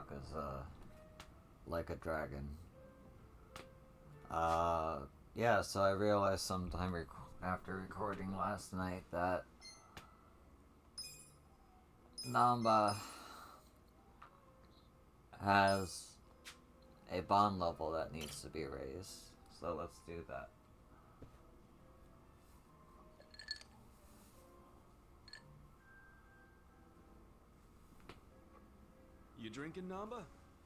talk is like a dragon. Yeah, so I realized sometime after recording last night that Namba has a bond level that needs to be raised. So let's do that. You drinking, Namba?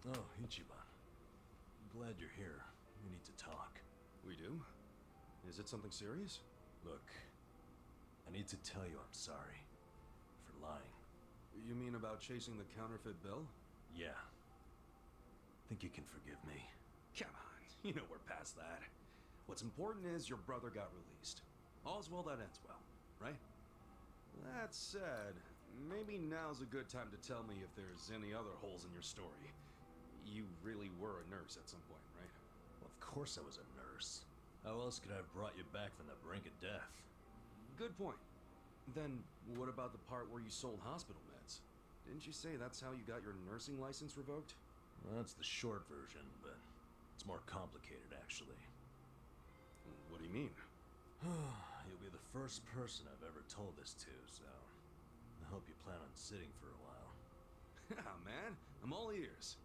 Oh, Ichiban. I'm glad you're here. We need to talk. We do? Is it something serious? Look, I need to tell you I'm sorry for lying. You mean about chasing the counterfeit bill? Yeah. Think you can forgive me? Come on, you know we're past that. What's important is your brother got released. All's well that ends well, right? That said, maybe now's a good time to tell me if there's any other holes in your story. You really were a nurse at some point, right? Well, of course I was a nurse. How else could I have brought you back from the brink of death? Good point. Then, what about the part where you sold hospital meds? Didn't you say that's how you got your nursing license revoked? Well, that's the short version, but it's more complicated, actually. What do you mean? You'll be the first person I've ever told this to, so I hope you plan on sitting for a while. Yeah, man, I'm all ears.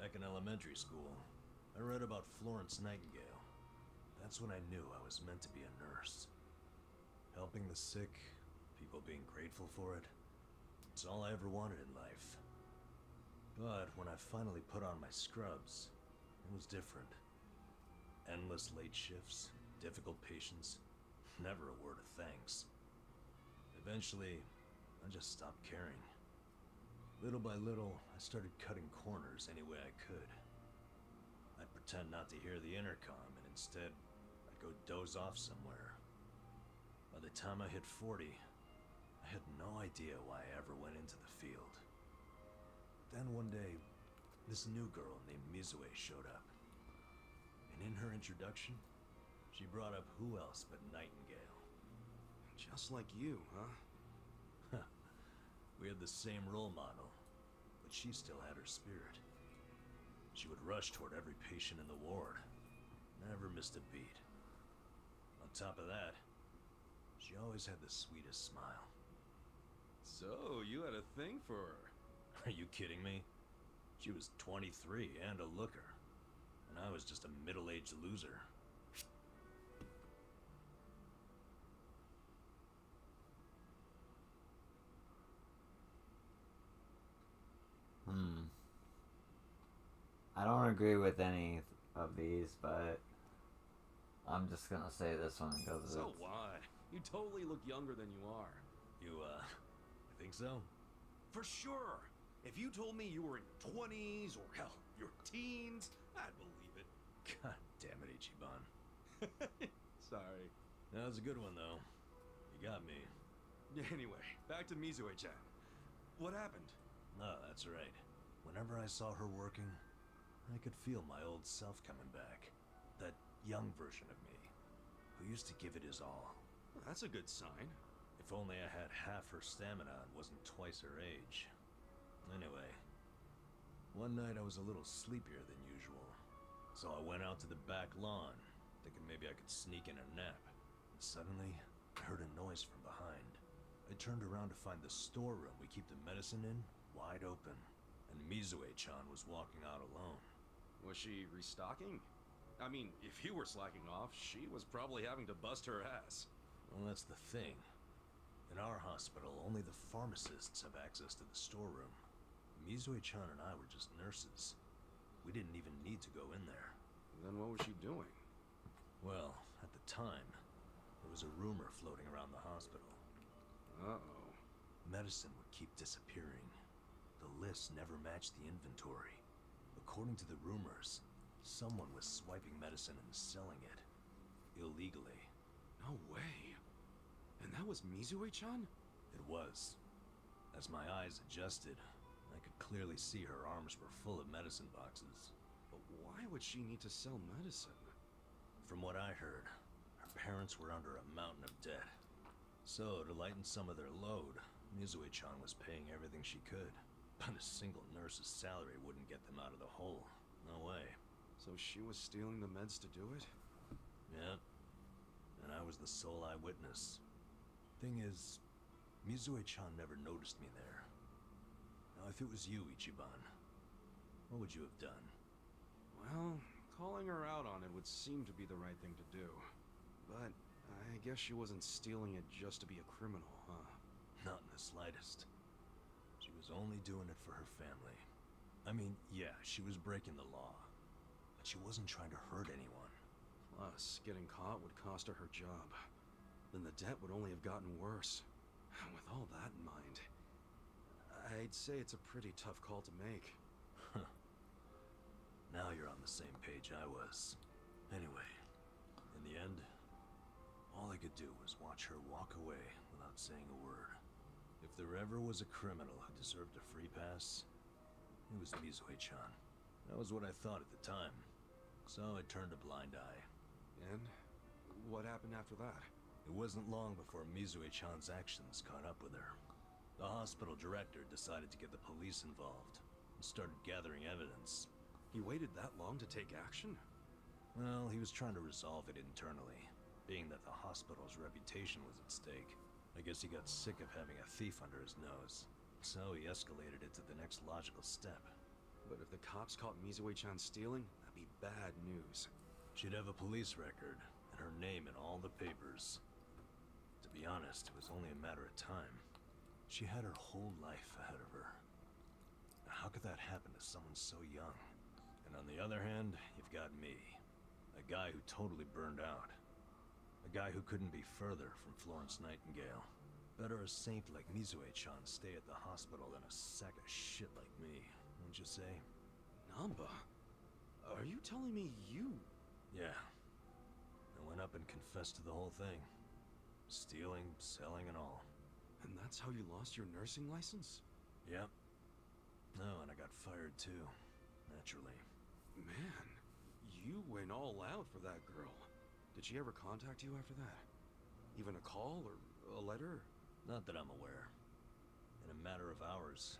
Back in elementary school, I read about Florence Nightingale. That's when I knew I was meant to be a nurse. Helping the sick, people being grateful for it, it's all I ever wanted in life. But when I finally put on my scrubs, it was different. Endless late shifts, difficult patients, never a word of thanks. Eventually, I just stopped caring. Little by little, I started cutting corners any way I could. I'd pretend not to hear the intercom, and instead, I'd go doze off somewhere. By the time I hit 40, I had no idea why I ever went into the field. Then one day, this new girl named Mizue showed up. And in her introduction, she brought up who else but Nightingale. Just like you, huh? We had the same role model, but she still had her spirit. She would rush toward every patient in the ward, never missed a beat. On top of that, she always had the sweetest smile. So, you had a thing for her. Are you kidding me? She was 23 and a looker, and I was just a middle-aged loser. I don't agree with any of these, but I'm just gonna say this one because So why? You totally look younger than you are. You think so? For sure. If you told me you were in your 20s or hell, your teens, I'd believe it. God damn it, Ichiban. Sorry. That was a good one, though. You got me. Anyway, back to Mizue-chan. What happened? No, that's right. Whenever I saw her working, I could feel my old self coming back. That young version of me, who used to give it his all. Well, that's a good sign. If only I had half her stamina and wasn't twice her age. Anyway, one night I was a little sleepier than usual, so I went out to the back lawn, thinking maybe I could sneak in a nap. And suddenly, I heard a noise from behind. I turned around to find the storeroom we keep the medicine in wide open, and Mizue-chan was walking out alone. Was she restocking? I mean, if you were slacking off, she was probably having to bust her ass. Well, that's the thing. In our hospital, only the pharmacists have access to the storeroom. Mizue-chan and I were just nurses. We didn't even need to go in there. Then what was she doing? Well, at the time, there was a rumor floating around the hospital. Uh-oh. Medicine would keep disappearing. The list never matched the inventory. According to the rumors, someone was swiping medicine and selling it. Illegally. No way. And that was Mizue-chan? It was. As my eyes adjusted, I could clearly see her arms were full of medicine boxes. But why would she need to sell medicine? From what I heard, her parents were under a mountain of debt. So, to lighten some of their load, Mizue-chan was paying everything she could. But a single nurse's salary wouldn't get them out of the hole. No way. So she was stealing the meds to do it? Yeah. And I was the sole eyewitness. Thing is, Mizue-chan never noticed me there. Now, if it was you, Ichiban, what would you have done? Well, calling her out on it would seem to be the right thing to do. But I guess she wasn't stealing it just to be a criminal, huh? Not in the slightest. She was only doing it for her family. I mean, yeah, she was breaking the law. But she wasn't trying to hurt anyone. Plus, getting caught would cost her her job. Then the debt would only have gotten worse. With all that in mind, I'd say it's a pretty tough call to make. Now you're on the same page I was. Anyway, in the end, all I could do was watch her walk away without saying a word. If there ever was a criminal who deserved a free pass, it was Mizue-chan. That was what I thought at the time. So I turned a blind eye. And what happened after that? It wasn't long before Mizue-chan's actions caught up with her. The hospital director decided to get the police involved and started gathering evidence. He waited that long to take action? Well, he was trying to resolve it internally, being that the hospital's reputation was at stake. I guess he got sick of having a thief under his nose, so he escalated it to the next logical step. But if the cops caught Mizue-chan stealing, that'd be bad news. She'd have a police record, and her name in all the papers. To be honest, it was only a matter of time. She had her whole life ahead of her. How could that happen to someone so young? And on the other hand, you've got me. A guy who totally burned out. A guy who couldn't be further from Florence Nightingale. Better a saint like Mizue-chan stay at the hospital than a sack of shit like me, wouldn't you say? Namba? Are you telling me you... Yeah. I went up and confessed to the whole thing. Stealing, selling, and all. And that's how you lost your nursing license? Yep. No, and I got fired too. Naturally. Man, you went all out for that girl. Did she ever contact you after that? Even a call or a letter? Not that I'm aware. In a matter of hours,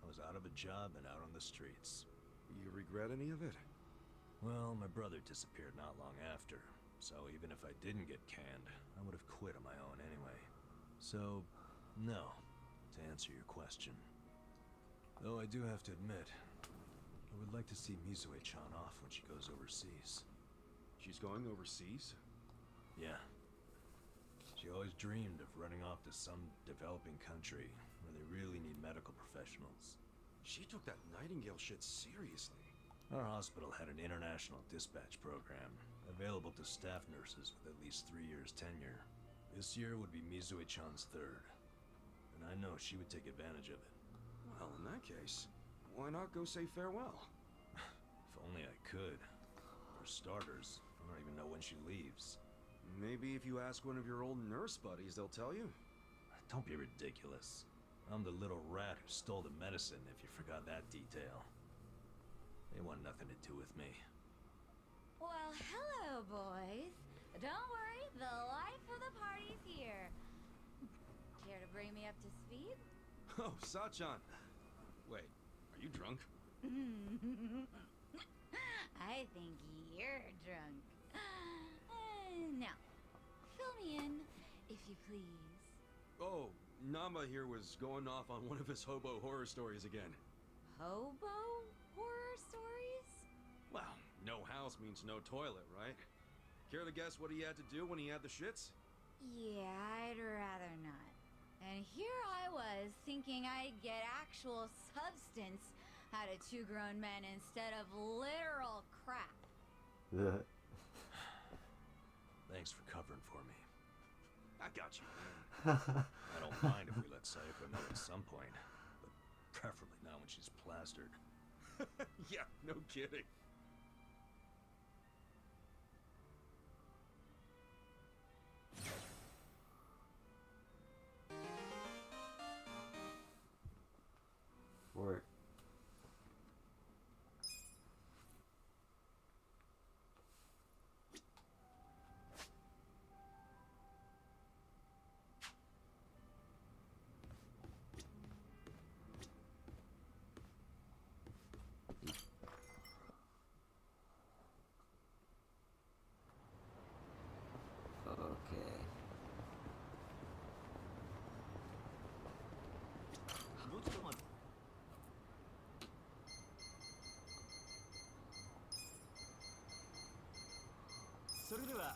I was out of a job and out on the streets. You regret any of it? Well, my brother disappeared not long after, so even if I didn't get canned, I would have quit on my own anyway. So, no, to answer your question. Though I do have to admit, I would like to see Mizue-chan off when she goes overseas. She's going overseas? Yeah. She always dreamed of running off to some developing country where they really need medical professionals. She took that Nightingale shit seriously. Our hospital had an international dispatch program, available to staff nurses with at least 3 years tenure. This year would be Mizue-chan's third, and I know she would take advantage of it. Well, in that case, why not go say farewell? If only I could. For starters, I don't even know when she leaves. Maybe if you ask one of your old nurse buddies, they'll tell you. Don't be ridiculous. I'm the little rat who stole the medicine, if you forgot that detail. They want nothing to do with me. Well, hello, boys. Don't worry, the life of the party's here. Care to bring me up to speed? Oh, Sachan. Wait, are you drunk? I think you're drunk. Now, fill me in, if you please. Oh, Namba here was going off on one of his hobo horror stories again. Hobo horror stories? Well, no house means no toilet, right? Care to guess what he had to do when he had the shits? Yeah, I'd rather not. And here I was, thinking I'd get actual substance out of two grown men instead of literal crap. Thanks for covering for me. I got you, man. I don't mind if we let Sayaka know at some point, but preferably not when she's plastered. Yeah, no kidding. Work. それでは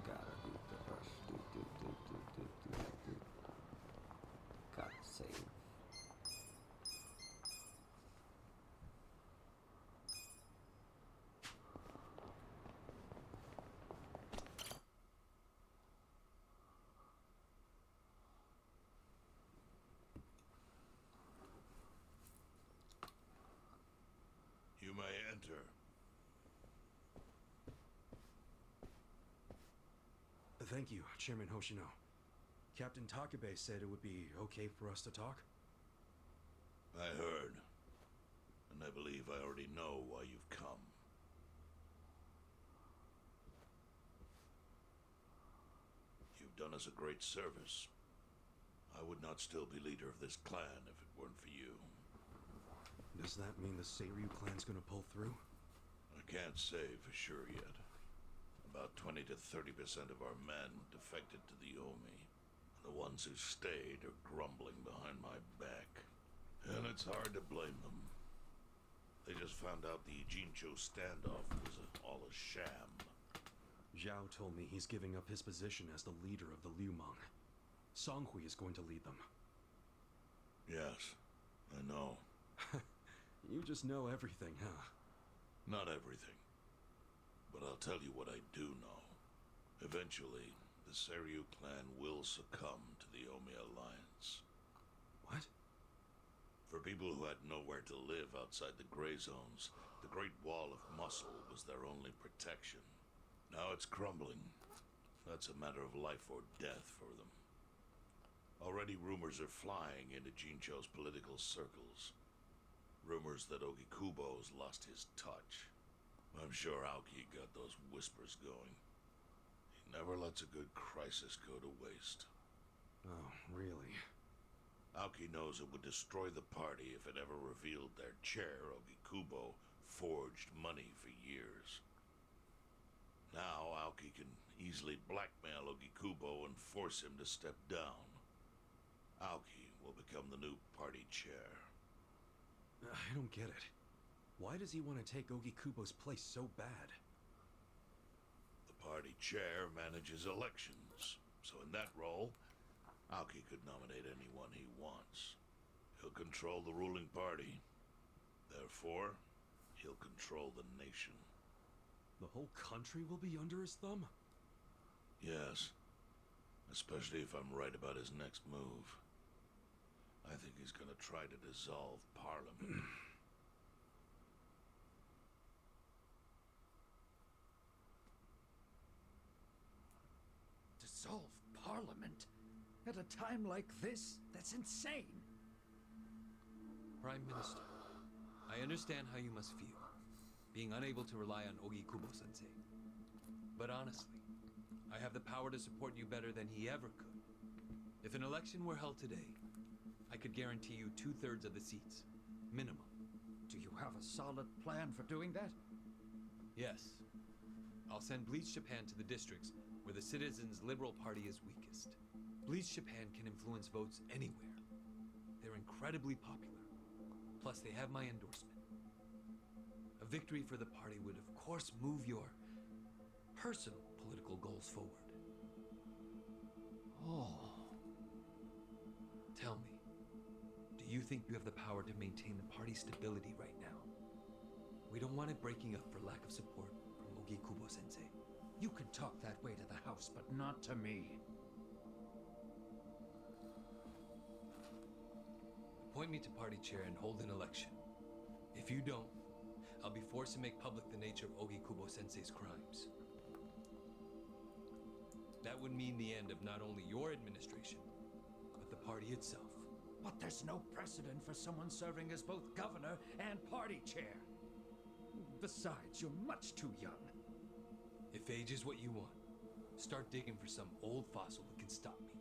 Gotta beat the rush. Gotta save. You may enter. Thank you, Chairman Hoshino. Captain Takabe said it would be okay for us to talk. I heard. And I believe I already know why you've come. You've done us a great service. I would not still be leader of this clan if it weren't for you. Does that mean the Seiryu clan's gonna pull through? I can't say for sure yet. About 20 to 30% of our men defected to the Omi. The ones who stayed are grumbling behind my back. And it's hard to blame them. They just found out the Jincho standoff was all a sham. Zhao told me he's giving up his position as the leader of the Liumang. Songhui is going to lead them. Yes, I know. You just know everything, huh? Not everything. But I'll tell you what I do know. Eventually, the Seiryu clan will succumb to the Omi Alliance. What? For people who had nowhere to live outside the gray zones, the Great Wall of Muscle was their only protection. Now it's crumbling. That's a matter of life or death for them. Already rumors are flying into Jincho's political circles. Rumors that Ogikubo's lost his touch. I'm sure Aoki got those whispers going. He never lets a good crisis go to waste. Oh, really? Aoki knows it would destroy the party if it ever revealed their chair, Ogikubo, forged money for years. Now Aoki can easily blackmail Ogikubo and force him to step down. Aoki will become the new party chair. I don't get it. Why does he want to take Ogikubo's place so bad? The party chair manages elections, so in that role, Aoki could nominate anyone he wants. He'll control the ruling party. Therefore, he'll control the nation. The whole country will be under his thumb? Yes. Especially if I'm right about his next move. I think he's gonna try to dissolve Parliament. Dissolve Parliament? At a time like this? That's insane! Prime Minister, I understand how you must feel, being unable to rely on Ogikubo-sensei. But honestly, I have the power to support you better than he ever could. If an election were held today, I could guarantee you 2/3 of the seats, minimum. Do you have a solid plan for doing that? Yes. I'll send Bleach Japan to the districts where the Citizens' Liberal Party is weakest. Bleach Japan can influence votes anywhere. They're incredibly popular. Plus, they have my endorsement. A victory for the party would, of course, move your personal political goals forward. Oh. Tell me, do you think you have the power to maintain the party's stability right now? We don't want it breaking up for lack of support from Ogikubo-sensei. You can talk that way to the house, but not to me. Appoint me to party chair and hold an election. If you don't, I'll be forced to make public the nature of Ogikubo-sensei's crimes. That would mean the end of not only your administration, but the party itself. But there's no precedent for someone serving as both governor and party chair. Besides, you're much too young. If age is what you want, start digging for some old fossil that can stop me.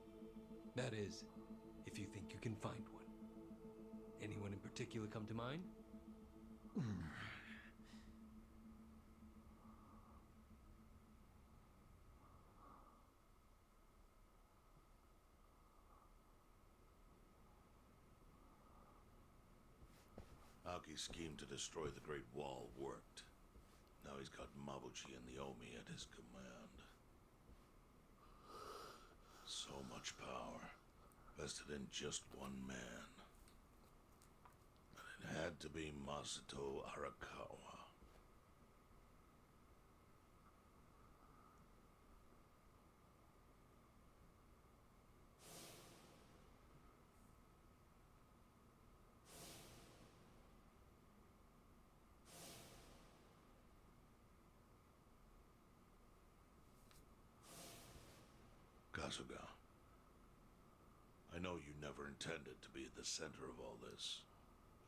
That is, if you think you can find one. Anyone in particular come to mind? Aoki's scheme to destroy the Great Wall worked. Now he's got Mabuchi and the Omi at his command. So much power, vested in just one man. And it had to be Masato Arakawa. Kasuga, I know you never intended to be at the center of all this.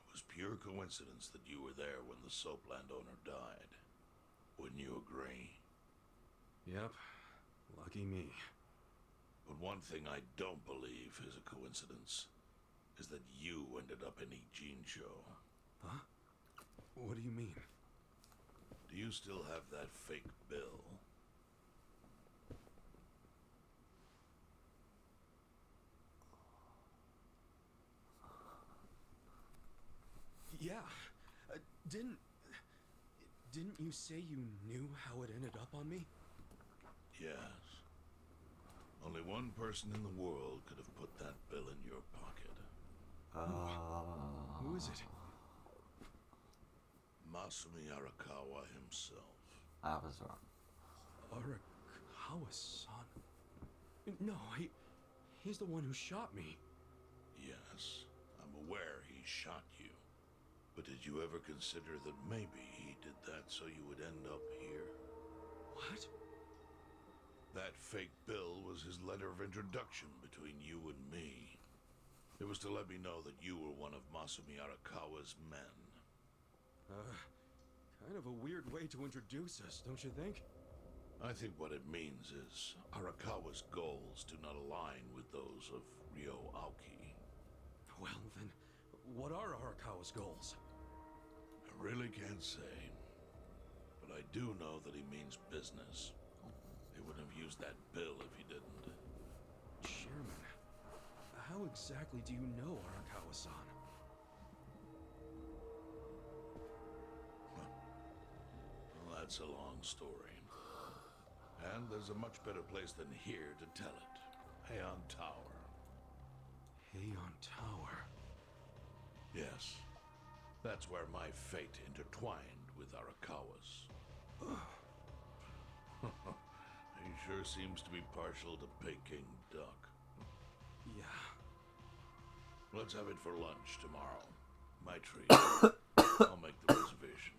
It was pure coincidence that you were there when the soap landowner died. Wouldn't you agree? Yep. Lucky me. But one thing I don't believe is a coincidence is that you ended up in Ijincho. Huh? What do you mean? Do you still have that fake bill? Yeah. Didn't you say you knew how it ended up on me? Yes. Only one person in the world could have put that bill in your pocket. Who is it? Masumi Arakawa himself. I was wrong. Arakawa-san. No, he's the one who shot me. Yes, I'm aware he shot you. But did you ever consider that maybe he did that so you would end up here? What? That fake bill was his letter of introduction between you and me. It was to let me know that you were one of Masumi Arakawa's men. Kind of a weird way to introduce us, don't you think? I think what it means is Arakawa's goals do not align with those of Ryo Aoki. Well, then, what are Arakawa's goals? I really can't say. But I do know that he means business. He wouldn't have used that bill if he didn't. Chairman, how exactly do you know Arakawa-san? Well, that's a long story. And there's a much better place than here to tell it. Heian Tower. Heian Tower? Yes. That's where my fate intertwined with Arakawa's. He sure seems to be partial to Peking duck. Yeah. Let's have it for lunch tomorrow. My treat. I'll make the reservation.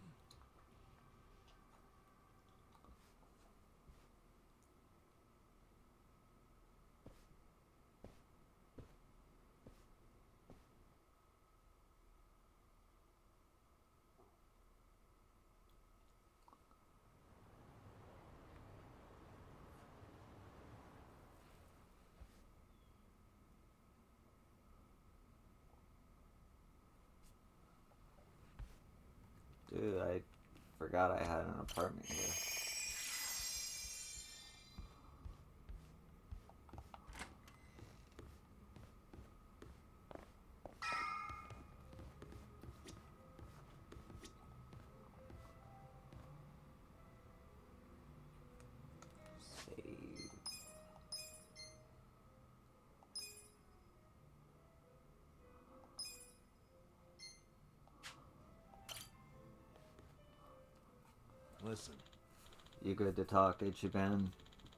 Dude, I forgot I had an apartment here. Save. Listen, You good to talk, Ichiban?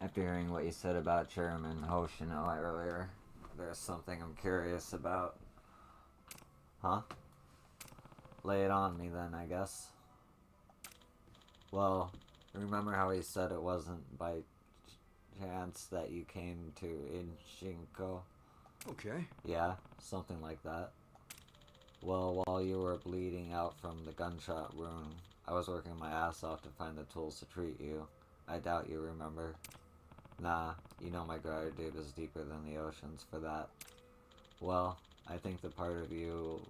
After hearing what you said about Chairman Hoshino earlier, there's something I'm curious about. Huh? Lay it on me then, I guess. Well, remember how he said it wasn't by chance that you came to Inshinko? Okay. Yeah, something like that. Well, while you were bleeding out from the gunshot wound, I was working my ass off to find the tools to treat you. I doubt you remember. Nah, you know my gratitude is deeper than the oceans for that. Well, I think the part of you,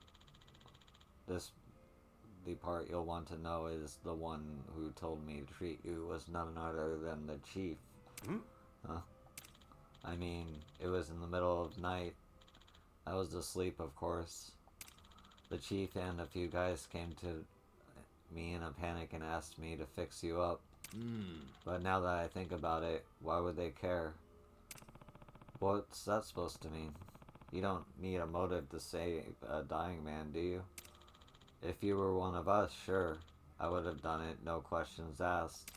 the part you'll want to know is the one who told me to treat you was none other than the chief. Hmm? Huh? I mean, it was in the middle of night. I was asleep, of course. The chief and a few guys came to me in a panic and asked me to fix you up. But now that I think about it, why would they care? What's that supposed to mean? You don't need a motive to save a dying man, do you? If you were one of us, sure, I would have done it, no questions asked.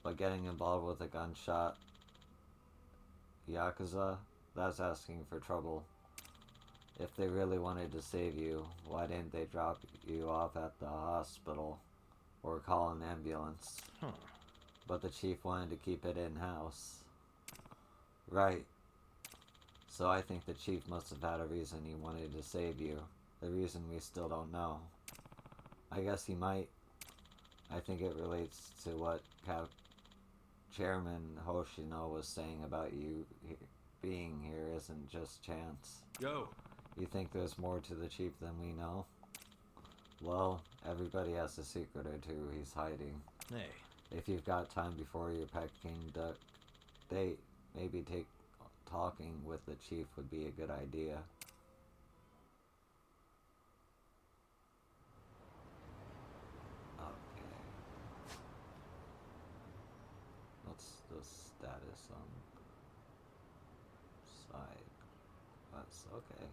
But getting involved with a gunshot yakuza, that's asking for trouble. If they really wanted to save you, why didn't they drop you off at the hospital or call an ambulance? Huh. But the chief wanted to keep it in-house. Right. So I think the chief must have had a reason he wanted to save you. The reason we still don't know. I guess he might. I think it relates to what Chairman Hoshino was saying about you being here isn't just chance. Yo! You think there's more to the chief than we know? Well, everybody has a secret or two he's hiding. Hey, If you've got time before your Peking duck date, maybe talking with the chief would be a good idea. Okay. What's the status on side quest? Okay.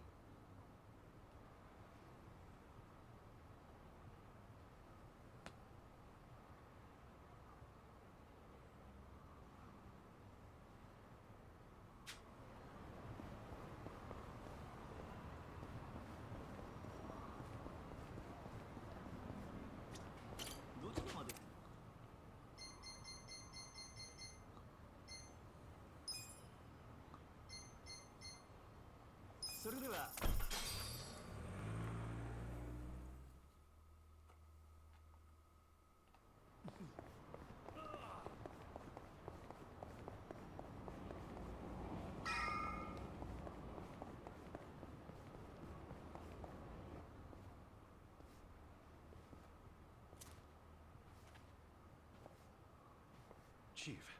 Chief,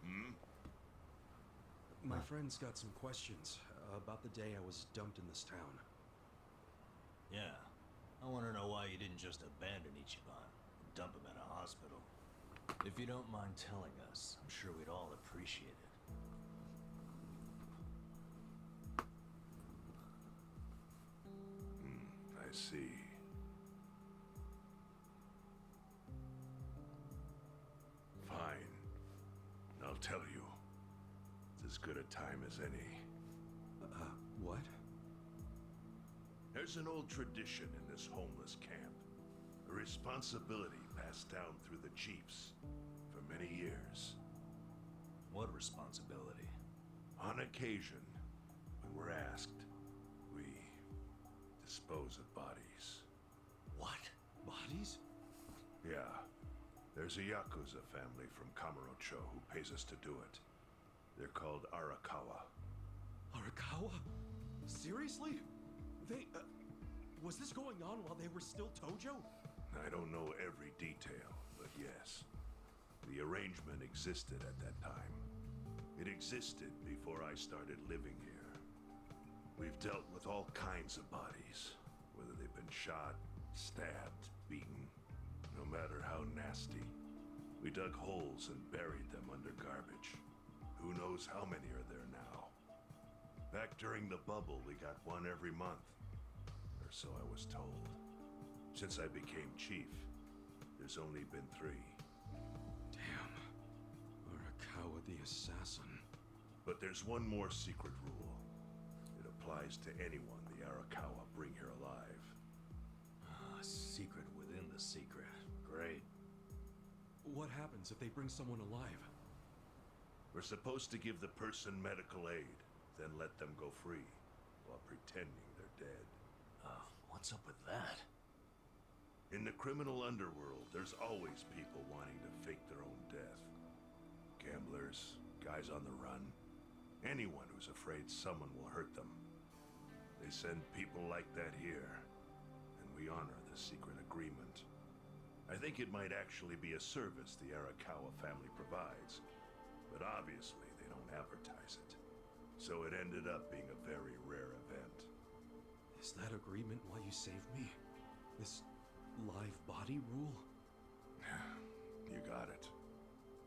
Hmm? my friend's got some questions about the day I was dumped in this town. yeah. I want to know why you didn't just abandon Ichiban and dump him at a hospital. If you don't mind telling us, I'm sure we'd all appreciate it. I see. Fine. I'll tell you. It's as good a time as any. What? There's an old tradition in this homeless camp. A responsibility passed down through the chiefs for many years. What responsibility? On occasion, when we're asked, we dispose of bodies. What? Bodies? Yeah. There's a yakuza family from Kamurocho who pays us to do it. They're called Arakawa. Arakawa? Seriously? They, was this going on while they were still Tojo? I don't know every detail, but yes. The arrangement existed at that time. It existed before I started living here. We've dealt with all kinds of bodies, whether they've been shot, stabbed, beaten, no matter how nasty. We dug holes and buried them under garbage. Who knows how many are there now? Back during the bubble, we got one every month. Or so I was told. Since I became chief, there's only been 3. Damn. Arakawa the assassin. But there's one more secret rule. It applies to anyone the Arakawa bring here alive. A secret within the secret. Great. What happens if they bring someone alive? We're supposed to give the person medical aid, then let them go free, while pretending they're dead. What's up with that? In the criminal underworld, there's always people wanting to fake their own death. Gamblers, guys on the run. Anyone who's afraid someone will hurt them. They send people like that here, and we honor the secret agreement. I think it might actually be a service the Arakawa family provides, but obviously they don't advertise it. So it ended up being a very rare event. Is that agreement why you saved me? This live body rule? You got it.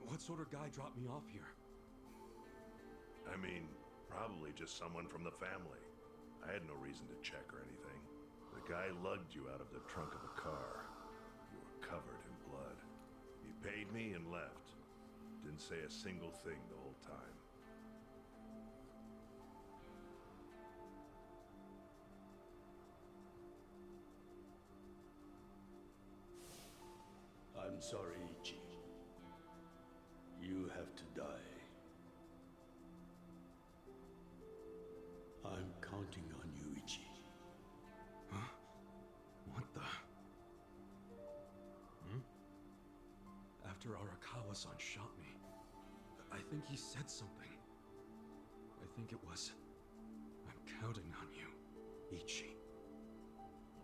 What sort of guy dropped me off here? I mean, probably just someone from the family. I had no reason to check or anything. The guy lugged you out of the trunk of a car. You were covered in blood. He paid me and left. Didn't say a single thing the whole time. I'm sorry, Ichi. You have to die. I'm counting on you, Ichi. Huh? What the? After Arakawa-san shot me, I think he said something. I think it was, I'm counting on you, Ichi.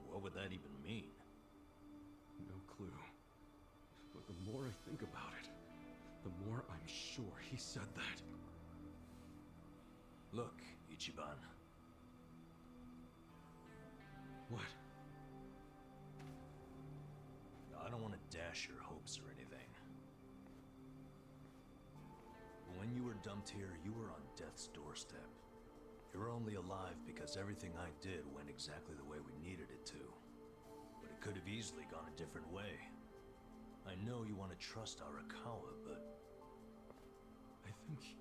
What would that even mean? No clue. But the more I think about it, the more I'm sure he said that. Look, Ichiban. What? I don't want to dash your hopes or anything. When you were dumped here, you were on death's doorstep. You were only alive because everything I did went exactly the way we needed it to. But it could have easily gone a different way. I know you want to trust Arakawa, but... I think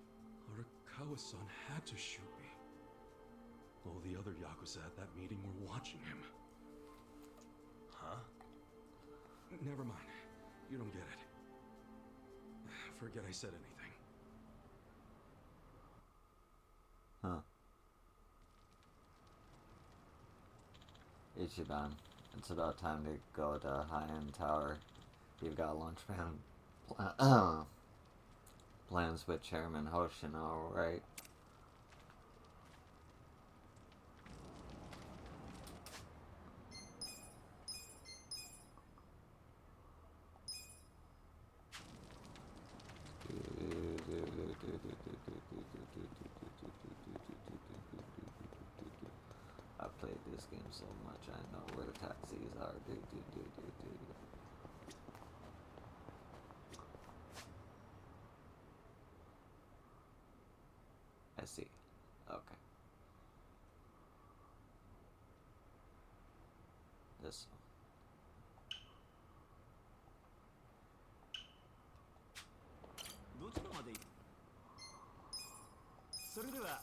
Arakawa-san had to shoot me. All the other yakuza at that meeting were watching him. Huh? Never mind. You don't get it. Forget I said anything. Huh. Ichiban, it's about time to go to high-end tower. You've got lunch plans with Chairman Hoshino, right? I played this game so much, I know where the taxis are. I see. Okay. This one. どちらまで行く？それでは。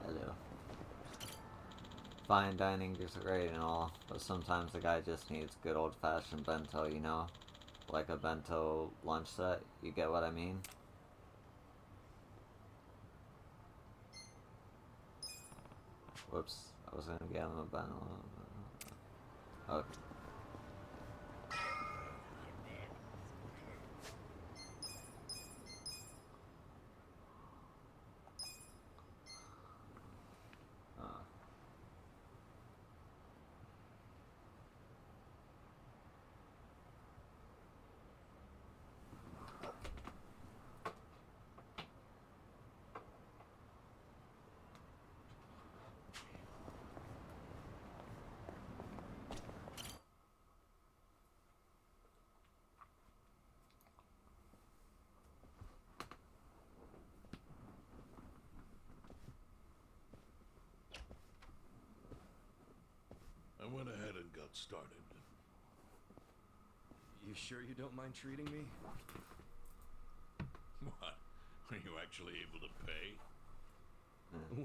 Hello. Fine dining is great and all, but sometimes the guy just needs good old-fashioned bento, you know? Like a bento lunch set, you get what I mean? Whoops, I was gonna get him a bento. Okay. it started. You sure you don't mind treating me? What? Are you actually able to pay?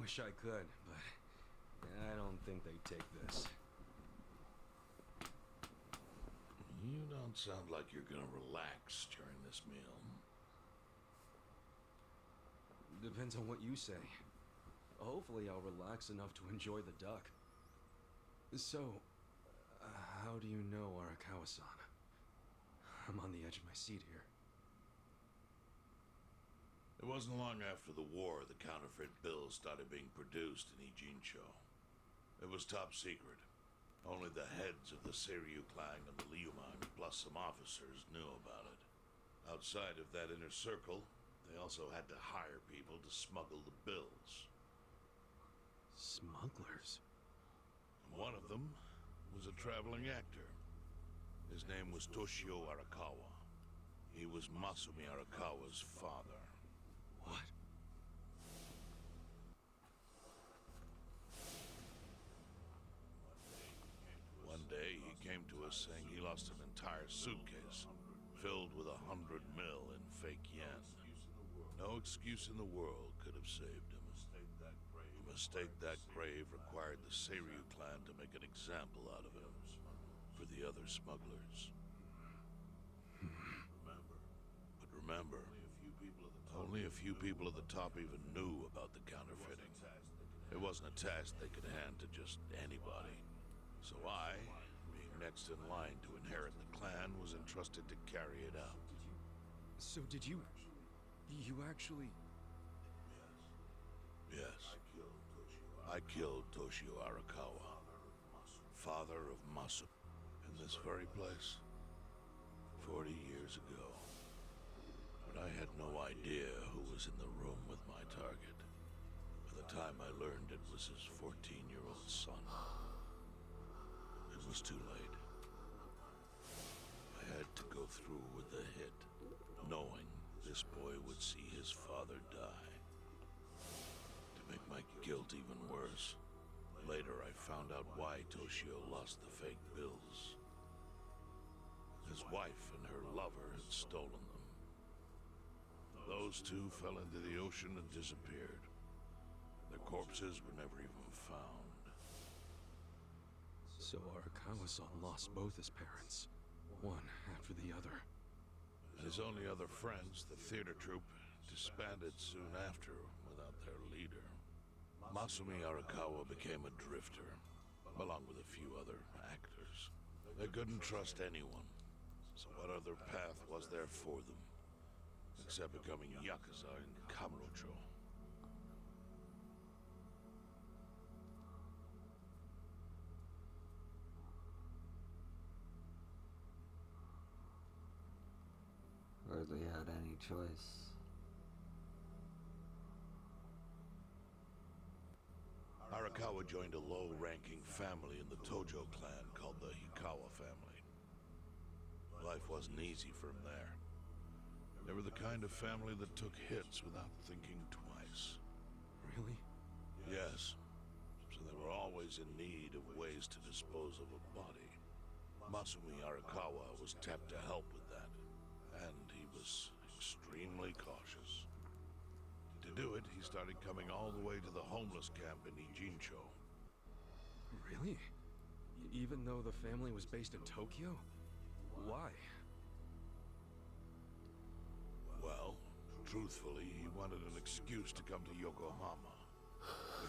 Wish I could, but I don't think they take this. You don't sound like you're gonna relax during this meal. Depends on what you say. Hopefully I'll relax enough to enjoy the duck. So, how do you know Arakawa-san? I'm on the edge of my seat here. It wasn't long after the war the counterfeit bills started being produced in Ijincho. It was top secret. Only the heads of the Seiryu clan and the Liuman, plus some officers, knew about it. Outside of that inner circle, they also had to hire people to smuggle the bills. Smugglers? One of them was a traveling actor. His name was Toshio Arakawa. He was Masumi Arakawa's father. What? One day, he came to us saying he lost an entire suitcase filled with 100 mil in fake yen. No excuse in the world could have saved him. A mistake that grave required the Seiryu clan to make an example out of him for the other smugglers. But remember, only a few people at the top even knew about the counterfeiting. It wasn't a task they could hand to just anybody. So I, being next in line to inherit the clan, was entrusted to carry it out. So did you actually... Yes. I killed Toshio Arakawa, father of Masu, in this very place, 40 years ago. But I had no idea who was in the room with my target. By the time I learned it was his 14-year-old son, it was too late. I had to go through with the hit, knowing this boy would see his father die. To make my guilt even worse, later I found out why Toshio lost the fake bills. His wife and her lover had stolen them. Those two fell into the ocean and disappeared. Their corpses were never even found. So Arakawa-san lost both his parents, one after the other. His only other friends, the theater troupe, disbanded soon after without their leader. Masumi Arakawa became a drifter, along with a few other actors. They couldn't trust anyone, so what other path was there for them, except becoming yakuza in Kamurocho? Hardly had any choice. Arakawa joined a low-ranking family in the Tojo clan called the Hikawa family. Life wasn't easy for him there. They were the kind of family that took hits without thinking twice. Really? Yes. So they were always in need of ways to dispose of a body. Masumi Arakawa was tapped to help with that, and he was extremely cautious. To do it, he started coming all the way to the homeless camp in Ijincho. Really? Even though the family was based in Tokyo? Why? Well, truthfully, he wanted an excuse to come to Yokohama,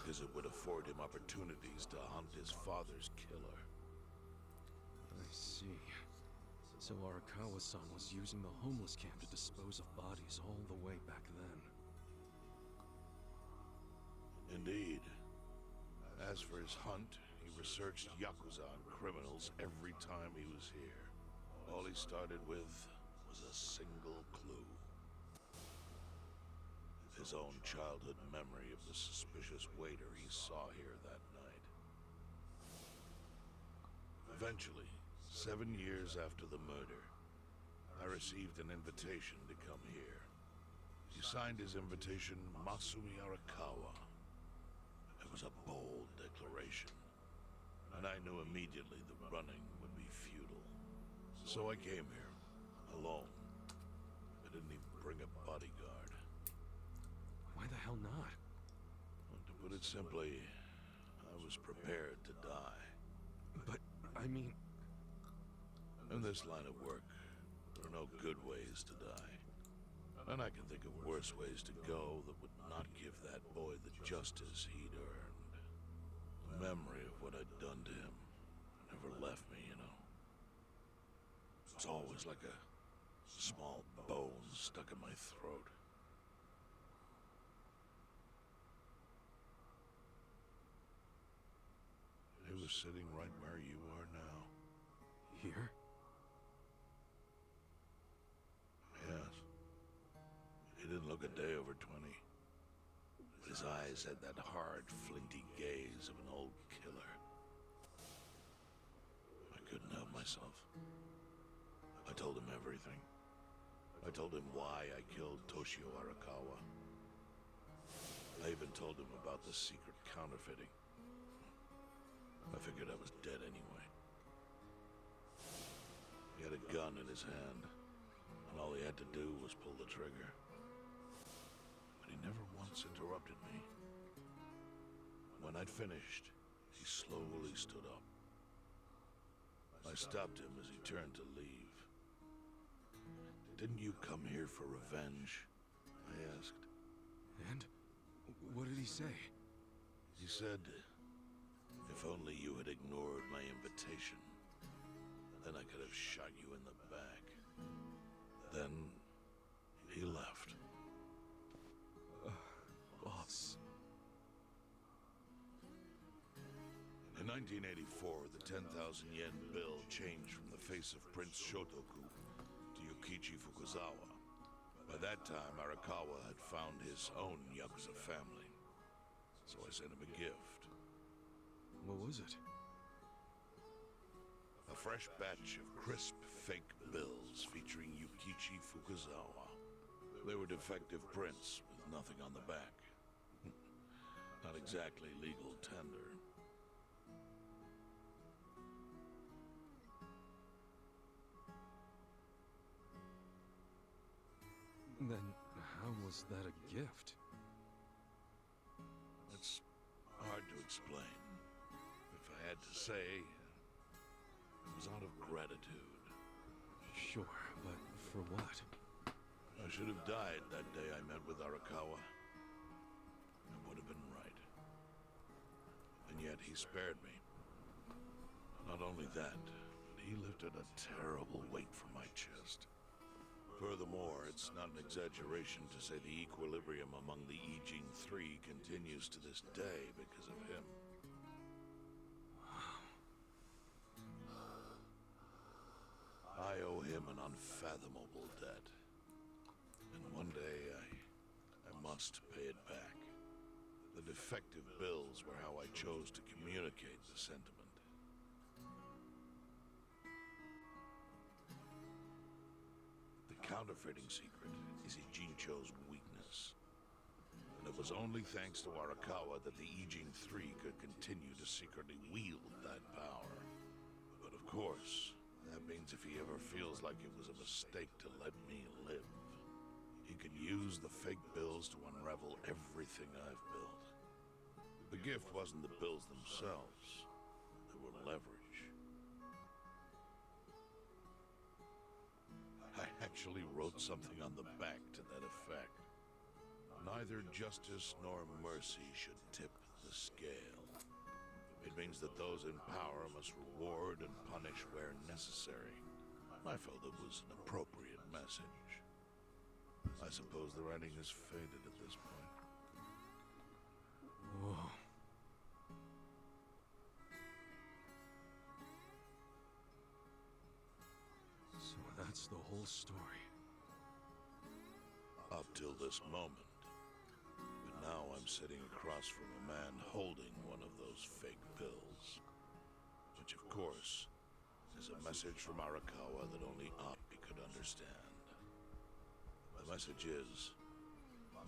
because it would afford him opportunities to hunt his father's killer. I see. So Arakawa-san was using the homeless camp to dispose of bodies all the way back then. Indeed. As for his hunt, he researched yakuza and criminals every time he was here. All he started with was a single clue. His own childhood memory of the suspicious waiter he saw here that night. Eventually, 7 years after the murder, I received an invitation to come here. He signed his invitation Masumi Arakawa. It was a bold declaration. And I knew immediately that running would be futile. So I came here, alone. I didn't even bring a bodyguard. Why the hell not? Well, to put it simply, I was prepared to die. But, I mean... In this line of work, there are no good ways to die. And I can think of worse ways to go that would not give that boy the justice he'd earned. The memory of what I'd done to him never left me, you know. It's always like a small bone stuck in my throat. He was sitting right where you are now. Here? Yes. He didn't look a day over 20. His eyes had that hard, flinty gaze of an old killer. I couldn't help myself. I told him everything. I told him why I killed Toshio Arakawa. I even told him about the secret counterfeiting. I figured I was dead anyway. He had a gun in his hand, and all he had to do was pull the trigger. But he never once interrupted me. When I'd finished, he slowly stood up. I stopped him as he turned to leave. Didn't you come here for revenge? I asked. And? What did he say? He said, if only you had ignored my invitation, then I could have shot you in the back. Then he left. Boss. In 1984, the 10,000 yen bill changed from the face of Prince Shotoku to Yukichi Fukuzawa. By that time, Arakawa had found his own yakuza family, so I sent him a gift. What was it? A fresh batch of crisp, fake bills featuring Yukichi Fukuzawa. They were defective prints with nothing on the back. Not exactly legal tender. Then how was that a gift? It's hard to explain. If I had to say, it was out of gratitude. Sure, but for what? I should have died that day I met with Arakawa. It would have been right. And yet he spared me. Not only that, but he lifted a terrible weight from my chest. Furthermore, it's not an exaggeration to say the equilibrium among the Ijing Three continues to this day because of him. I owe him an unfathomable debt. And one day I must pay it back. The defective bills were how I chose to communicate the sentiment. The counterfeiting secret is Ijincho's weakness. And it was only thanks to Arakawa that the Ijing Three could continue to secretly wield that power. But of course, that means if he ever feels like it was a mistake to let me live, he can use the fake bills to unravel everything I've built. The gift wasn't the bills themselves. They were leverage. I actually wrote something on the back to that effect. Neither justice nor mercy should tip the scale. It means that those in power must reward and punish where necessary. I felt it was an appropriate message. I suppose the writing has faded at this point. Whoa. So that's the whole story. Up till this moment. But now I'm sitting across from a man holding one of those fake pills. Which, of course, is a message from Arakawa that only Api could understand. The message is,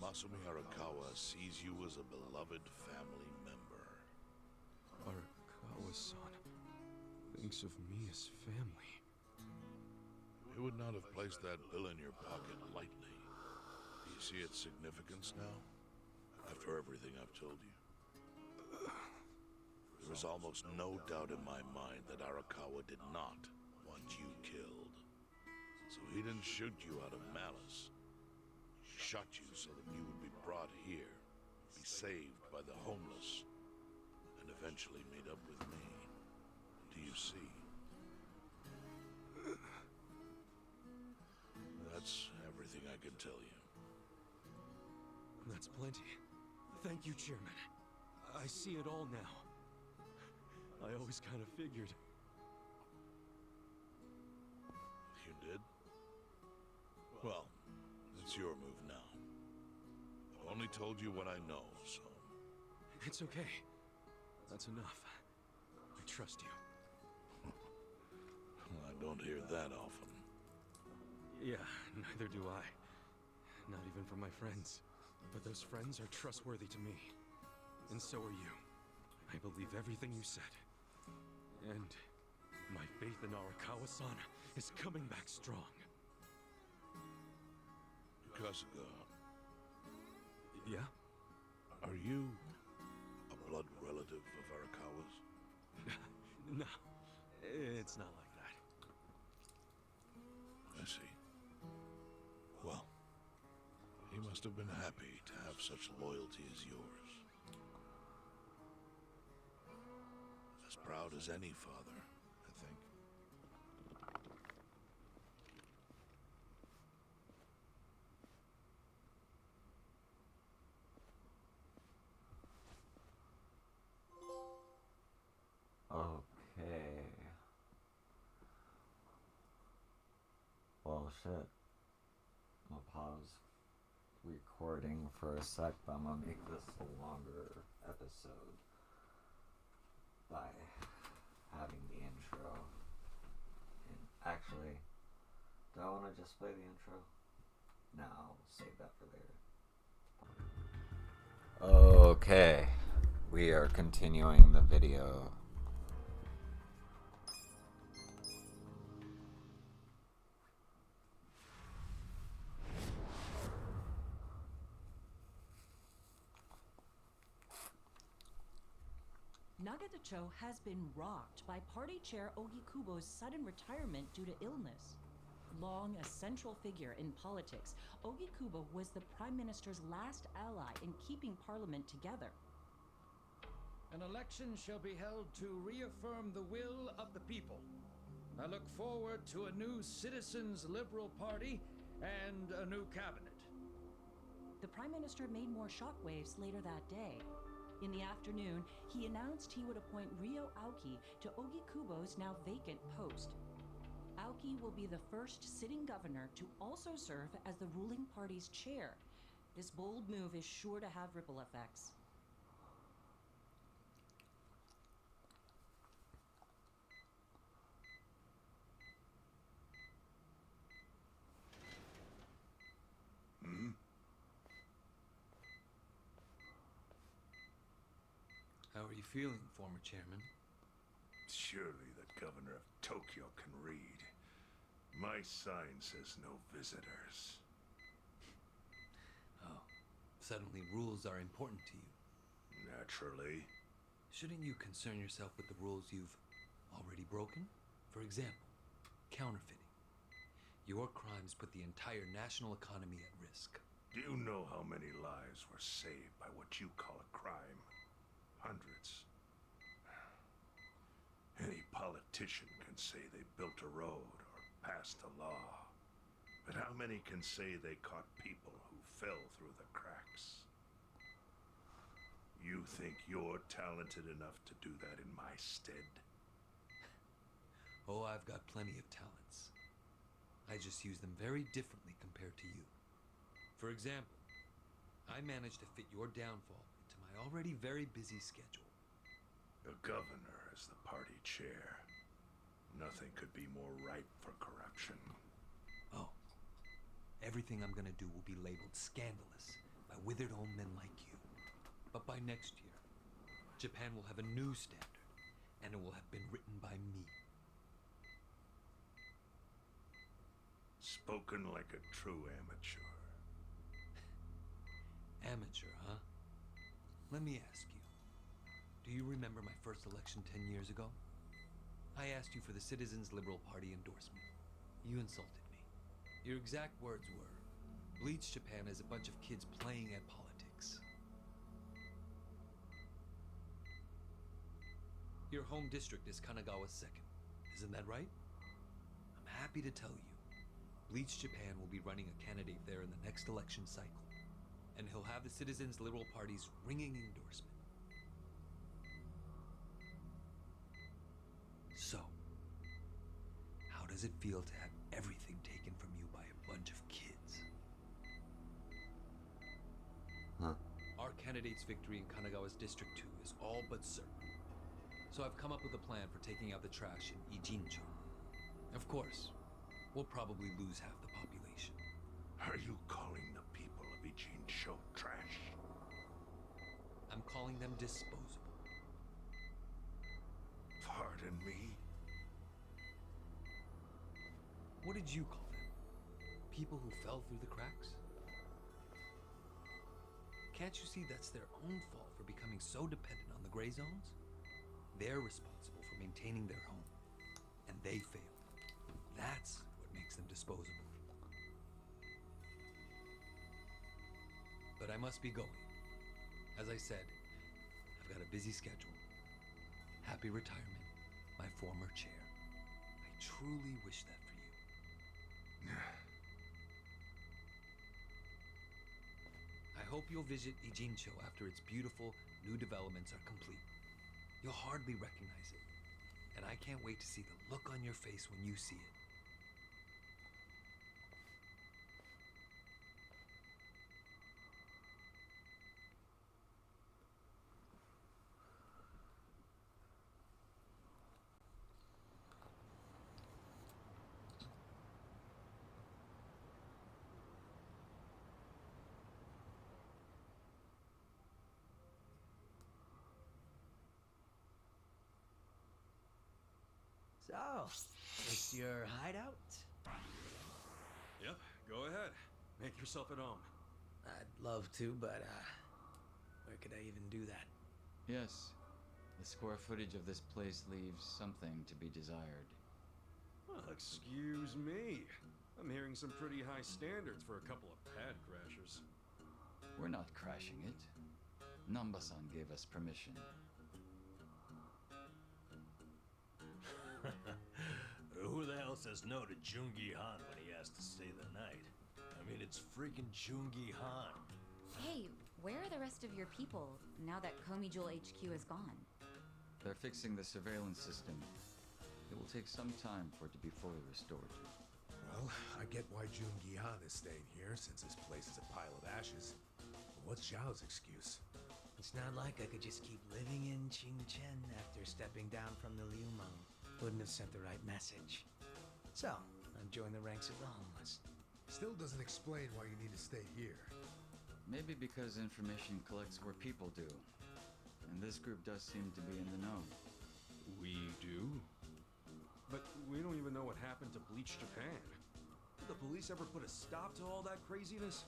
Masumi Arakawa sees you as a beloved family member. Arakawa-san. thinks of me as family. You would not have placed that bill in your pocket lightly. Do you see its significance now? After everything I've told you? There is almost no doubt in my mind that Arakawa did not want you killed. So he didn't shoot you out of malice. He shot you so that you would be brought here, be saved by the homeless, and eventually made up with me. Do you see? That's everything I can tell you. That's plenty. Thank you, Chairman. I see it all now. I always kind of figured. You did? Well, it's your move now. I've only told you what I know, so... It's okay. That's enough. I trust you. I don't hear that often. Yeah, neither do I. Not even from my friends. But those friends are trustworthy to me. And so are you. I believe everything you said. And my faith in Arakawa-san is coming back strong. Kasuga, Yeah? are you a blood relative of Arakawa's? No, it's not like that. I see. Well, he must have been happy to have such loyalty as yours. As proud as any father, I think. Okay. Well, shit. I'm gonna pause recording for a sec, but I'm gonna make this a longer episode by having the intro. And actually, do I want to just play the intro? No, I'll save that for later. Okay, we are continuing the video. Nagatacho has been rocked by Party Chair Ogikubo's sudden retirement due to illness. Long a central figure in politics, Ogikubo was the Prime Minister's last ally in keeping Parliament together. An election shall be held to reaffirm the will of the people. I look forward to a new Citizens Liberal Party and a new cabinet. The Prime Minister made more shockwaves later that day. In the afternoon, he announced he would appoint Ryo Aoki to Ogikubo's now vacant post. Aoki will be the first sitting governor to also serve as the ruling party's chair. This bold move is sure to have ripple effects. How are you feeling, former chairman? Surely the governor of Tokyo can read. My sign says no visitors. Oh, suddenly rules are important to you. Naturally. Shouldn't you concern yourself with the rules you've already broken? For example, counterfeiting. Your crimes put the entire national economy at risk. Do you know how many lives were saved by what you call a crime? Hundreds. Any politician can say they built a road or passed a law. But how many can say they caught people who fell through the cracks? You think you're talented enough to do that in my stead? Oh, I've got plenty of talents. I just use them very differently compared to you. For example, I managed to fit your downfall into my already very busy schedule. The governor is the party chair. Nothing could be more ripe for corruption. Oh, everything I'm gonna do will be labeled scandalous by withered old men like you. But by next year, Japan will have a new standard, and it will have been written by me. Spoken like a true amateur. Amateur, huh? Let me ask you. Do you remember my first election 10 years ago? I asked you for the Citizens Liberal Party endorsement. You insulted me. Your exact words were, Bleach Japan is a bunch of kids playing at politics. Your home district is Kanagawa's second. Isn't that right? I'm happy to tell you, Bleach Japan will be running a candidate there in the next election cycle. And he'll have the Citizens Liberal Party's ringing endorsement. So, how does it feel to have everything taken from you by a bunch of kids? Huh? Our candidate's victory in Kanagawa's District 2 is all but certain. So I've come up with a plan for taking out the trash in Ijincho. Of course, we'll probably lose half the population. Are you calling the people of Ijincho trash? I'm calling them disposable. Pardon me? What did you call them? People who fell through the cracks? Can't you see that's their own fault for becoming so dependent on the gray zones? They're responsible for maintaining their home, and they failed. That's what makes them disposable. But I must be going. As I said, I've got a busy schedule. Happy retirement, my former chair. I truly wish that for you. I hope you'll visit Ijincho after its beautiful new developments are complete. You'll hardly recognize it, and I can't wait to see the look on your face when you see it. So, it's your hideout? Yep, go ahead. Make yourself at home. I'd love to, but, where could I even do that? Yes. The square footage of this place leaves something to be desired. Well, excuse me. I'm hearing some pretty high standards for a couple of pad crashers. We're not crashing it. Namba-san gave us permission. Who the hell says no to Jungi Han when he has to stay the night? I mean, it's freaking Jungi Han. Hey, where are the rest of your people now that Komijul HQ is gone? They're fixing the surveillance system. It will take some time for it to be fully restored. Well, I get why Jungi Han is staying here, since this place is a pile of ashes. But what's Xiao's excuse? It's not like I could just keep living in Qingchen after stepping down from the Liumeng. Wouldn't have sent the right message. So, I've joined the ranks of the homeless. Still doesn't explain why you need to stay here. Maybe because information collects where people do. And this group does seem to be in the know. We do? But we don't even know what happened to Bleach Japan. Did the police ever put a stop to all that craziness?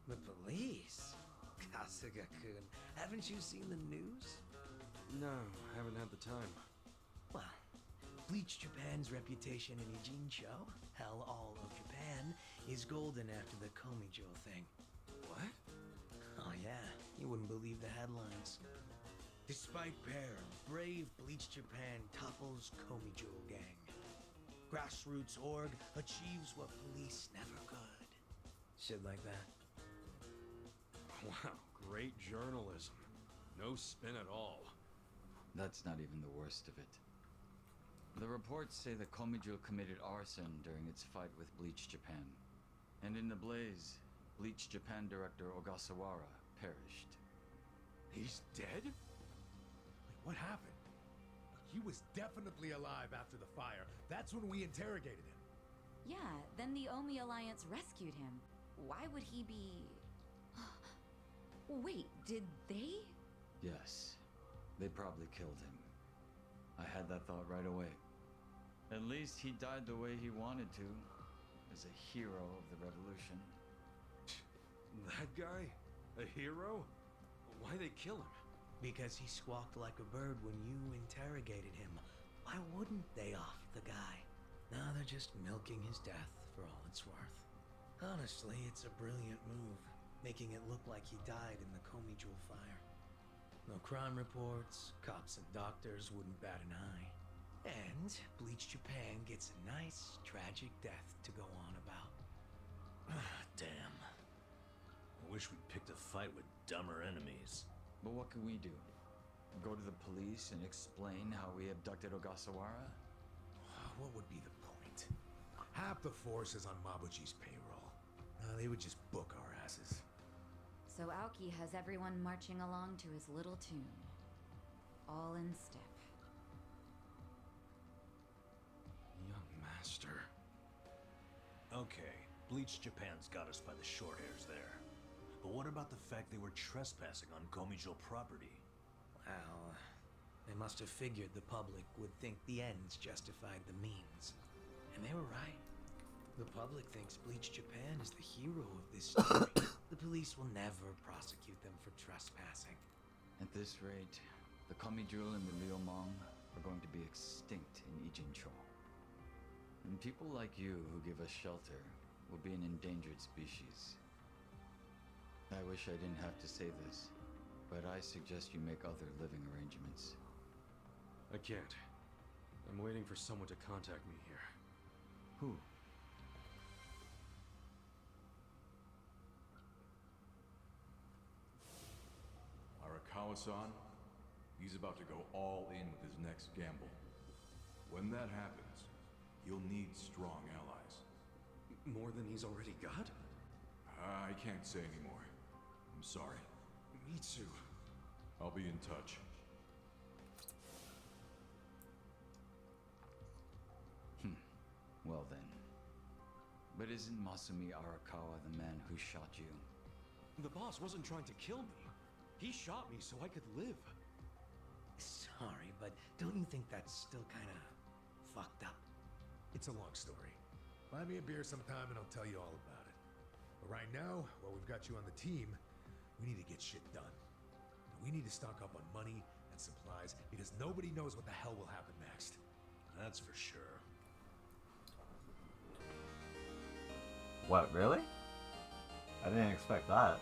The police? Kasuga-kun, haven't you seen the news? No, haven't had the time. Well, Bleach Japan's reputation in Ijincho, hell, all of Japan, is golden after the Komijul thing. What? Oh yeah, you wouldn't believe the headlines. Despite peril, brave Bleach Japan topples Komijul gang. Grassroots org achieves what police never could. Shit like that. Wow, great journalism. No spin at all. That's not even the worst of it. The reports say that Komijul committed arson during its fight with Bleach Japan. And in the blaze, Bleach Japan director Ogasawara perished. He's dead? Wait, what happened? He was definitely alive after the fire. That's when we interrogated him. Yeah, then the Omi Alliance rescued him. Why would he be... Wait, did they? Yes, they probably killed him. I had that thought right away. At least he died the way he wanted to. as a hero of the revolution. That guy? A hero? Why'd they kill him? Because he squawked like a bird when you interrogated him. Why wouldn't they off the guy? Now they're just milking his death for all it's worth. Honestly, it's a brilliant move, making it look like he died in the Komi Jewel fire. No crime reports, cops and doctors wouldn't bat an eye. And Bleach Japan gets a nice, tragic death to go on about. Damn. I wish we picked a fight with dumber enemies. But what can we do? Go to the police and explain how we abducted Ogasawara? What would be the point? Half the force is on Mabuchi's payroll. They would just book our asses. So Aoki has everyone marching along to his little tune. All in step. Young master. Okay, Bleach Japan's got us by the short hairs there. But what about the fact they were trespassing on Komijou property? Well, they must have figured the public would think the ends justified the means. And they were right. The public thinks Bleach Japan is the hero of this story. The police will never prosecute them for trespassing. At this rate, the Komijul and the Liumang are going to be extinct in Ijincho. And people like you who give us shelter will be an endangered species. I wish I didn't have to say this, but I suggest you make other living arrangements. I can't. I'm waiting for someone to contact me here. Who? Arakawa-san, he's about to go all in with his next gamble. When that happens, you'll need strong allies. More than he's already got? I can't say anymore. I'm sorry. Me too. I'll be in touch. Well then. But isn't Masumi Arakawa the man who shot you? The boss wasn't trying to kill me. He shot me so I could live. Sorry, but don't you think that's still kind of fucked up? It's a long story. Buy me a beer sometime and I'll tell you all about it. But right now, while we've got you on the team, we need to get shit done. We need to stock up on money and supplies because nobody knows what the hell will happen next. That's for sure. What, really? I didn't expect that.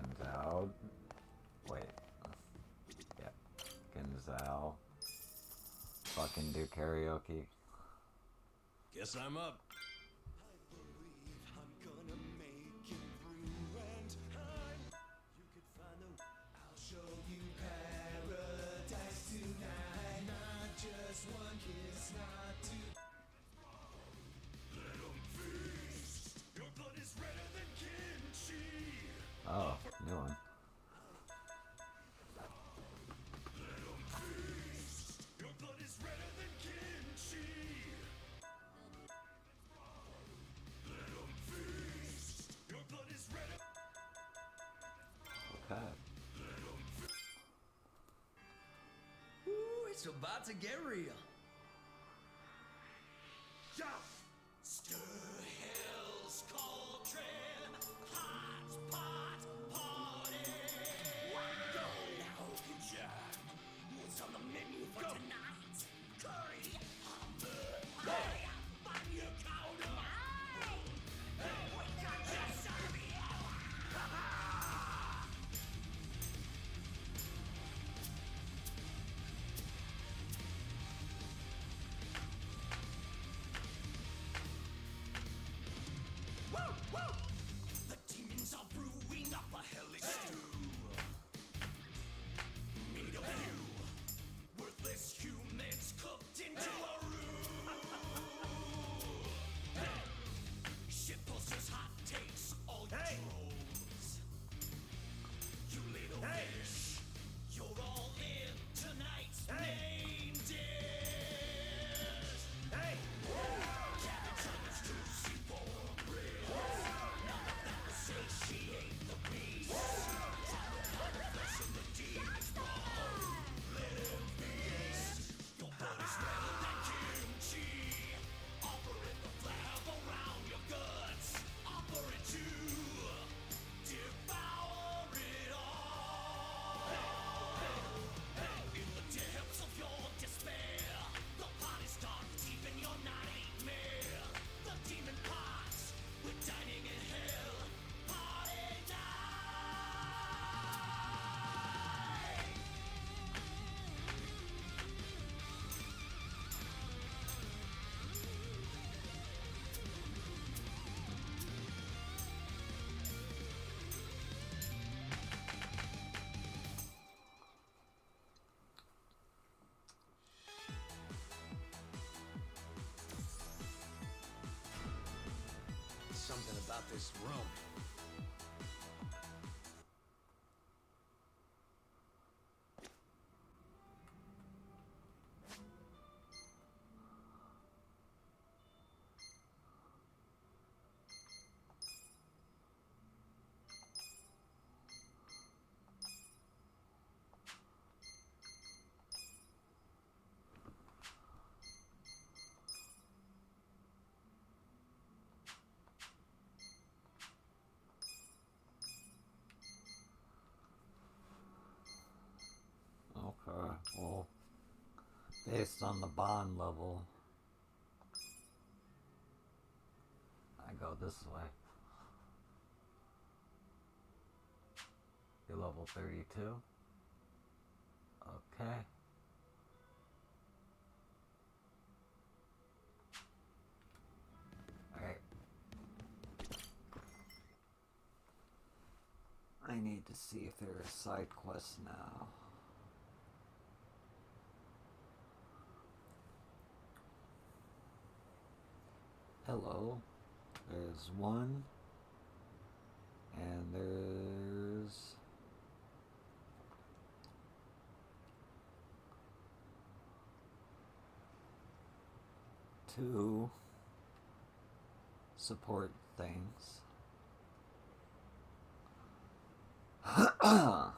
Genzao. Wait. Yep. Genzao. Fucking do karaoke. Guess I'm up. Oh, new one. Okay. Ooh, it's about to get real. Stir Hill's cauldron, hot pot party. Go now, Jack. What's on the menu for tonight? Curry, hamburger, on your counter. Hey, we got just this room. Okay, well, based on the bond level, I go this way. You're level 32. Okay. Alright. I need to see if there are side quests now. Hello. There's one. And there's... two support things. Alright.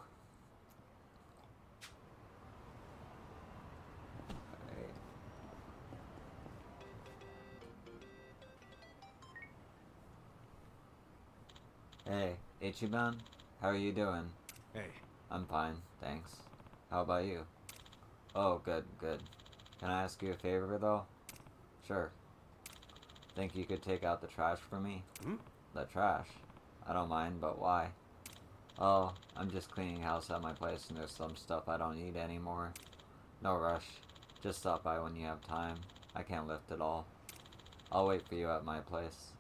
Hey, Ichiban, how are you doing? Hey. I'm fine, thanks. How about you? Oh, good, good. Can I ask you a favor, though? Sure. Think you could take out the trash for me? Hmm? The trash? I don't mind, but why? Oh, I'm just cleaning house at my place and there's some stuff I don't need anymore. No rush. Just stop by when you have time. I can't lift it all. I'll wait for you at my place.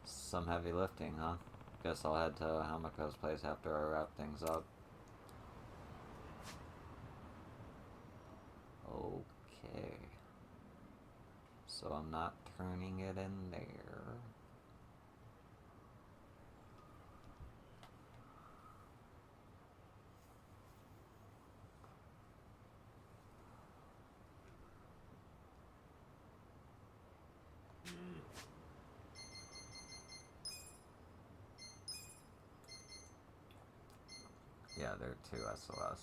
Some heavy lifting, huh? Guess I'll head to Hamako's place after I wrap things up. Okay. So I'm not turning it in there. Yeah, there are two SOS.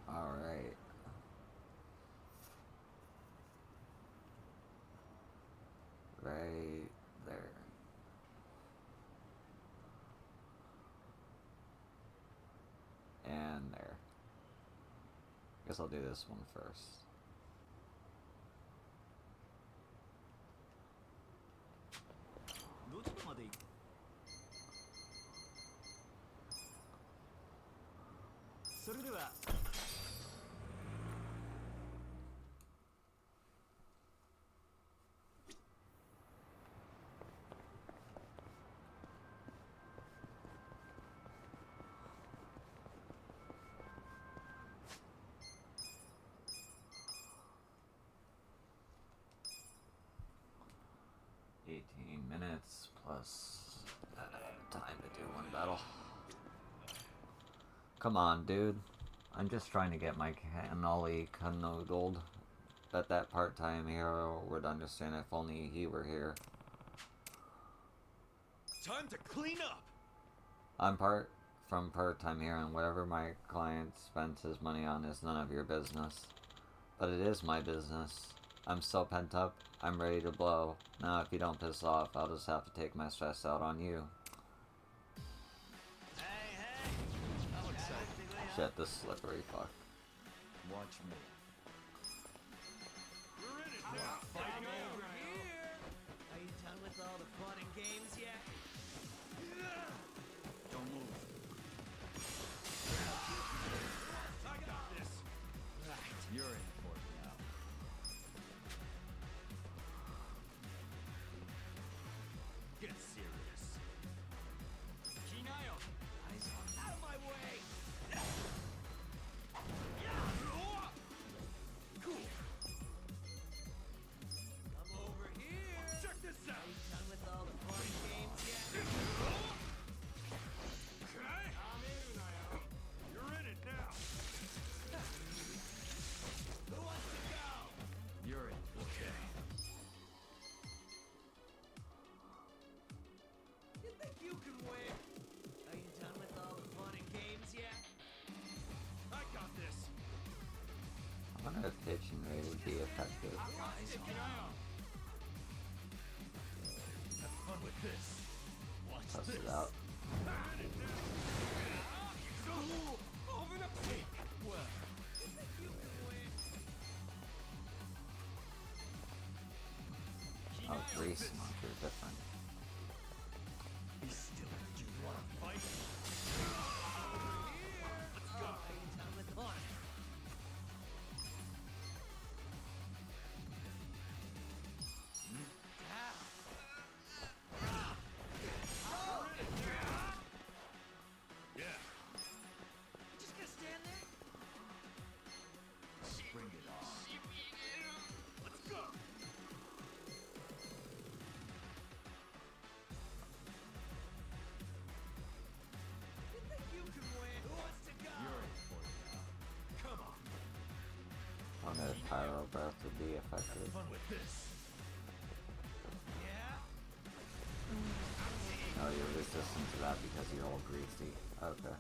Alright. Right there. And there. Guess I'll do this one first. Minutes plus time to do one battle. Come on, dude. I'm just trying to get my cannoli canoodled. Bet that part-time hero would understand if only he were here. Time to clean up! I'm from part-time hero, and whatever my client spends his money on is none of your business. But it is my business. I'm so pent up, I'm ready to blow. Now if you don't piss off, I'll just have to take my stress out on you. Shit, this slippery fuck. Watch me. Are you done with all the fun and games yet? Don't move. I got this! Right. You're in for it now. pitching rate would be effective. Test it out. Oh, Grease monk are different. Another pyro breath would be effective. Oh, you're resistant to that because you're all greasy. Okay.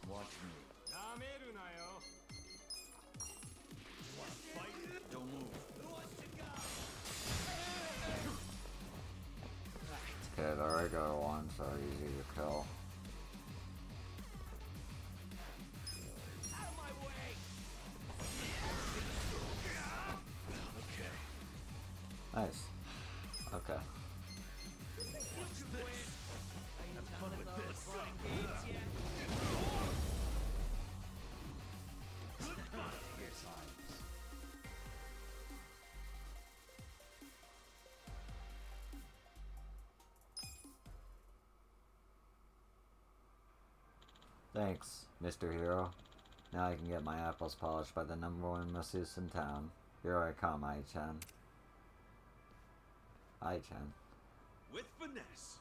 Watch me. Don't move. Okay, the regular ones are easy to kill. Nice. Okay. Thanks, Mr. Hero. Now I can get my apples polished by the #1 masseuse in town. Here I come, Ai-chan. Ai-chan. With finesse.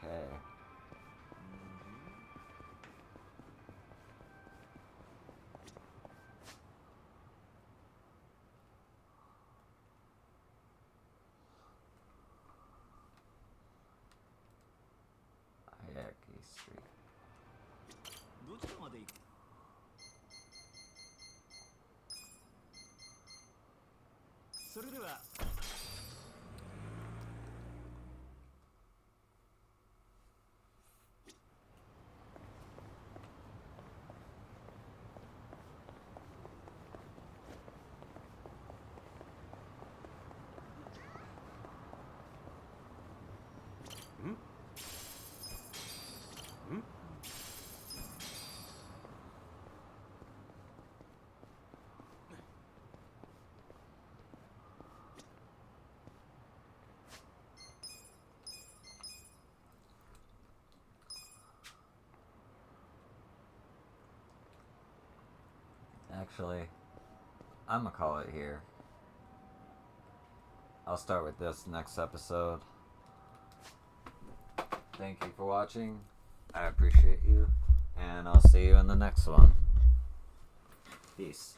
Okay. Ayaki Street. どちらまで行くそれでは Actually, I'm gonna call it here. I'll start with this next episode. Thank you for watching. I appreciate you. And I'll see you in the next one. Peace.